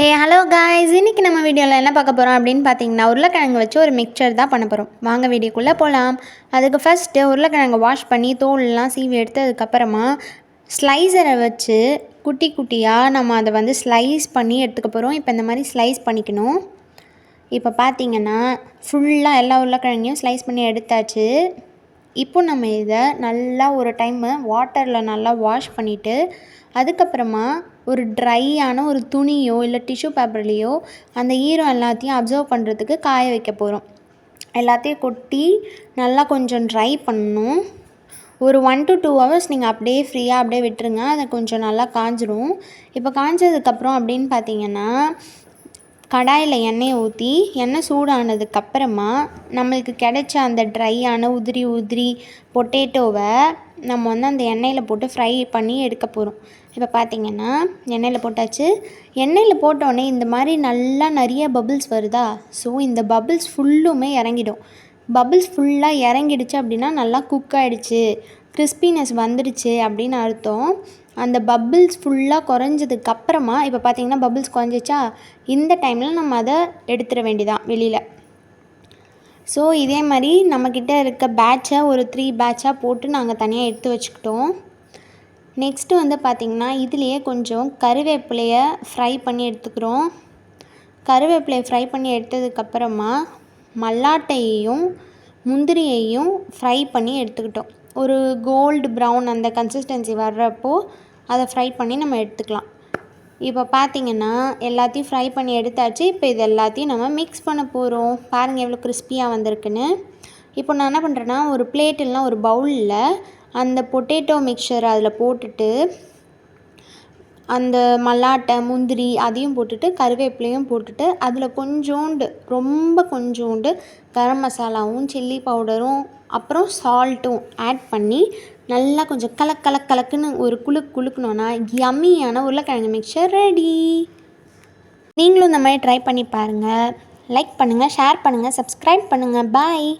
Hey hello guys, இன்றைக்கி நம்ம வீடியோவில் என்ன பார்க்க போகிறோம் அப்படின்னு பார்த்தீங்கன்னா, உருளைக்கிழங்கு வச்சு ஒரு மிக்சர் தான் பண்ண போகிறோம். வாங்க வீடியோக்குள்ளே போகலாம். அதுக்கு ஃபஸ்ட்டு உருளைக்கிழங்கு வாஷ் பண்ணி தோல்லாம் சீவி எடுத்ததுக்கப்புறமா ஸ்லைசரை வச்சு குட்டி குட்டியாக நம்ம அதை ஸ்லைஸ் பண்ணி எடுத்துக்க போகிறோம். இப்போ இந்த மாதிரி ஸ்லைஸ் பண்ணிக்கணும். இப்போ பார்த்தீங்கன்னா ஃபுல்லாக எல்லா உருளைக்கிழங்கையும் ஸ்லைஸ் பண்ணி எடுத்தாச்சு. இப்போ நம்ம இதை நல்லா ஒரு டைமு வாட்டரில் நல்லா வாஷ் பண்ணிவிட்டு அதுக்கப்புறமா ஒரு ட்ரையான ஒரு துணியோ இல்லை டிஷ்யூ பேப்பர்லேயோ அந்த ஈரம் எல்லாத்தையும் அப்சர்வ் பண்ணுறதுக்கு காய வைக்க போகிறோம். எல்லாத்தையும் கொட்டி நல்லா கொஞ்சம் ட்ரை பண்ணணும். ஒரு 1 to 2 hours நீங்கள் அப்படியே ஃப்ரீயாக அப்படியே விட்டுருங்க. அதை கொஞ்சம் நல்லா காஞ்சிடும். இப்போ காஞ்சதுக்கப்புறம் அப்படின்னு பார்த்தீங்கன்னா, கடாயில் எண்ணெயை ஊற்றி எண்ணெய் சூடானதுக்கப்புறமா நம்மளுக்கு கிடைச்ச அந்த ட்ரையான உதிரி பொட்டேட்டோவை நம்ம அந்த எண்ணெயில் போட்டு ஃப்ரை பண்ணி எடுக்க போகிறோம். இப்போ பார்த்திங்கன்னா எண்ணெயில் போட்டாச்சு. எண்ணெயில் போட்டோடனே இந்த மாதிரி நல்லா நிறைய பபிள்ஸ் வருதா, ஸோ இந்த பபிள்ஸ் ஃபுல்லுமே இறங்கிடும். பபிள்ஸ் ஃபுல்லாக இறங்கிடுச்சு அப்படின்னா நல்லா குக் ஆகிடுச்சு, கிறிஸ்பினஸ் வந்துடுச்சு அப்படின்னு அர்த்தம். அந்த பபிள்ஸ் ஃபுல்லாக குறைஞ்சதுக்கப்புறமா இப்போ பார்த்திங்கன்னா பபிள்ஸ் குறைஞ்சிச்சா, இந்த டைமில் நம்ம அதை எடுத்துட வேண்டியதான் வெளியில். ஸோ இதே மாதிரி நம்மக்கிட்ட இருக்க பேட்சை ஒரு 3 பேட்சாக போட்டு நாங்கள் தனியாக எடுத்து வச்சுக்கிட்டோம். நெக்ஸ்ட்டு பார்த்திங்கன்னா இதுலேயே கொஞ்சம் கருவேப்பிலையை ஃப்ரை பண்ணி எடுத்துக்கிறோம். கருவேப்பிலையை ஃப்ரை பண்ணி எடுத்ததுக்கப்புறமா மல்லாட்டையையும் முந்திரியையும் ஃப்ரை பண்ணி எடுத்துக்கிட்டோம். ஒரு கோல்டு ப்ரௌன் அந்த கன்சிஸ்டன்சி வர்றப்போ அதை ஃப்ரை பண்ணி நம்ம எடுத்துக்கலாம். இப்போ பார்த்திங்கன்னா எல்லாத்தையும் ஃப்ரை பண்ணி எடுத்தாச்சு. இப்போ இது எல்லாத்தையும் நம்ம மிக்ஸ் பண்ண போகிறோம். பாருங்கள் எவ்வளோ கிறிஸ்பியாக வந்திருக்குன்னு. இப்போ நான் என்ன பண்ணுறேன்னா, ஒரு பிளேட் இல்லைனா ஒரு பவுலில் அந்த பொட்டேட்டோ மிக்சர் அதில் போட்டுட்டு அந்த மல்லாட்டை முந்திரி அதையும் போட்டுட்டு கருவேப்பிலையும் போட்டுட்டு அதில் கொஞ்சோண்டு ரொம்ப கொஞ்சோண்டு கரம் மசாலாவும் சில்லி பவுடரும் அப்புறம் சால்ட்டும் ஆட் பண்ணி நல்லா கொஞ்சம் கலக்குன்னு ஒரு குலுக்குனோன்னா யம்மியான உருளைக்கிழங்கு மிக்சர் ரெடி. நீங்களும் இந்த மாதிரி ட்ரை பண்ணி பாருங்கள். லைக் பண்ணுங்கள், ஷேர் பண்ணுங்கள், சப்ஸ்கிரைப் பண்ணுங்கள். பாய்.